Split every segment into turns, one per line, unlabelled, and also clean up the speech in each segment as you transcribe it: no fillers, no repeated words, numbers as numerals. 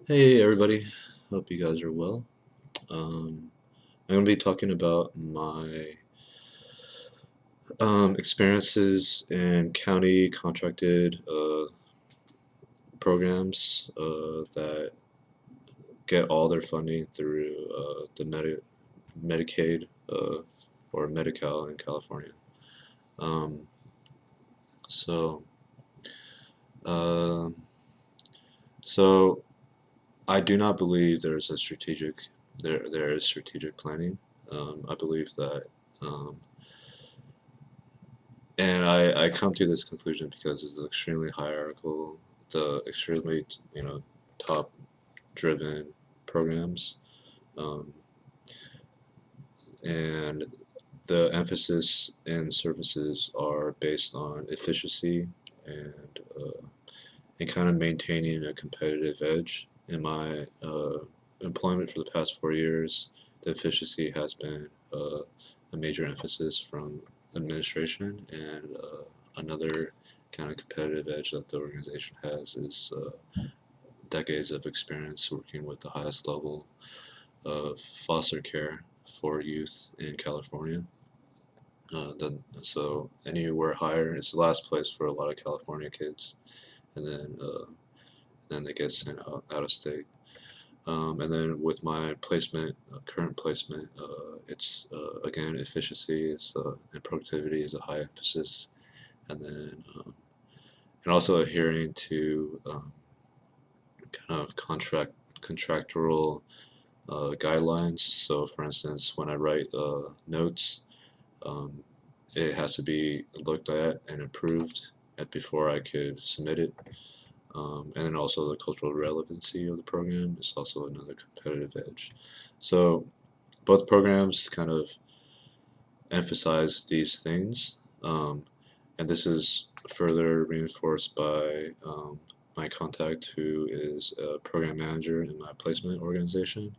Hey everybody, hope you guys are well. Um, I'm going to be talking about my experiences in county contracted programs that get all their funding through the Medicaid or Medi-Cal in California. Um, so, uh, so I do not believe there is strategic planning. I believe that. Um, And I come to this conclusion because it's extremely hierarchical, the extremely, top driven programs. Um, and the emphasis and services are based on efficiency and and kind of maintaining a competitive edge. In my employment for the past 4 years, the efficiency has been a major emphasis from administration, and another kind of competitive edge that the organization has is decades of experience working with the highest level of foster care for youth in California. So anywhere higher, it's the last place for a lot of California kids, and then they get sent out of state. And then with my placement, current placement, it's again efficiency and productivity is a high emphasis, and then and also adhering to kind of contractual guidelines. So, for instance, when I write notes, um, it has to be looked at and approved before I could submit it. And then also the cultural relevancy of the program is also another competitive edge. So both programs kind of emphasize these things, and this is further reinforced by my contact, who is a program manager in my placement organization.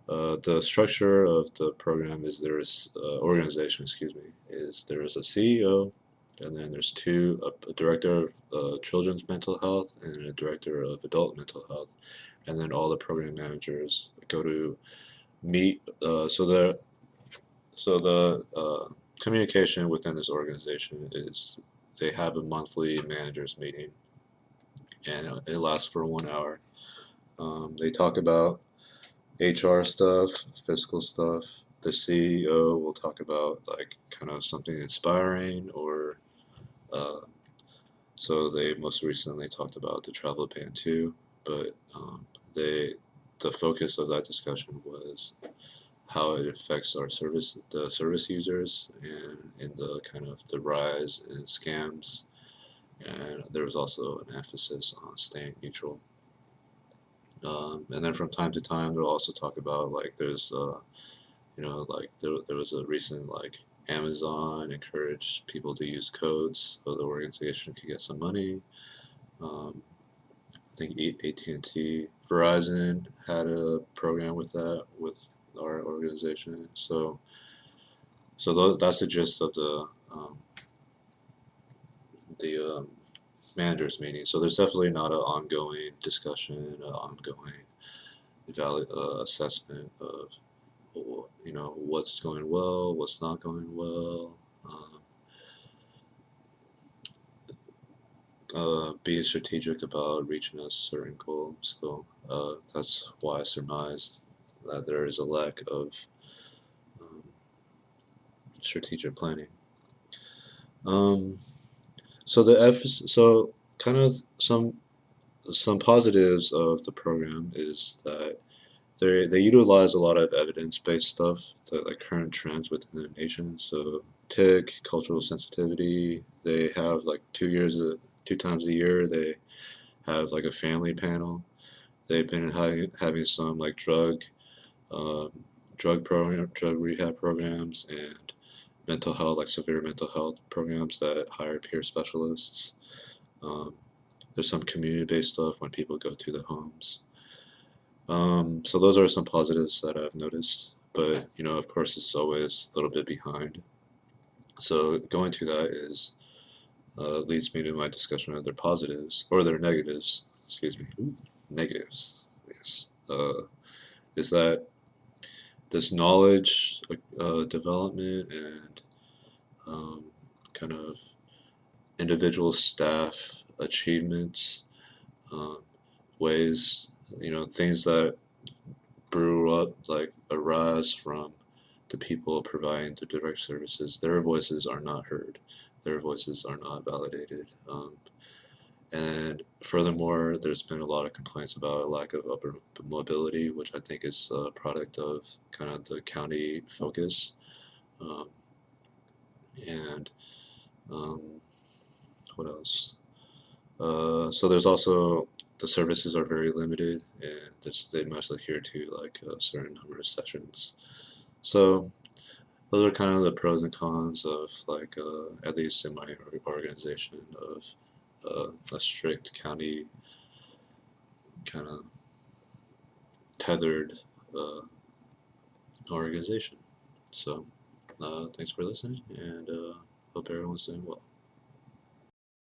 The structure of the program is there is organization, excuse me, is there is a CEO, and then there's a director of children's mental health and a director of adult mental health, and then all the program managers go to meet. So the communication within this organization is they have a monthly managers meeting, and it lasts for 1 hour. They talk about HR stuff, fiscal stuff. The CEO will talk about like kind of something inspiring, or uh, so they most recently talked about the travel ban too. But they the focus of that discussion was how it affects the service users, and in the kind of the rise in scams. And there was also an emphasis on staying neutral. And then from time to time, they'll also talk about like there was a recent like Amazon encouraged people to use codes so the organization could get some money. Um, I think AT&T, Verizon had a program with that with our organization. So that's the gist of the managers meeting. So there's definitely not an ongoing discussion, an ongoing assessment of what's going well, what's not going well. Being strategic about reaching a certain goal. So that's why I surmised that there is a lack of um, strategic planning. Um, so kind of some positives of the program is that they utilize a lot of evidence-based stuff, like current trends within the nation. So TIC, cultural sensitivity, they have like 2 times a year they have like a family panel. They've been having some like um, drug rehab programs, and mental health, like severe mental health programs that hire peer specialists. Um, there's some community-based stuff when people go to the homes. So those are some positives that I've noticed, but of course, it's always a little bit behind. So going to that is leads me to my discussion of their positives or their negatives. Excuse me, negatives. things. Is that this knowledge development and um, kind of individual staff achievements, um, ways, things that brew up, like arise from the people providing the direct services. Their voices are not heard. Their voices are not validated. And furthermore, there's been a lot of complaints about a lack of upper mobility, which I think is a product of kind of the county focus. Um, and um, what else? So there's also the services are very limited, and they must adhere to like a certain number of sessions. So those are kind of the pros and cons of like at least in my organization of a strict county kind of tethered uh, organization. So thanks for listening, and hope everyone's doing well.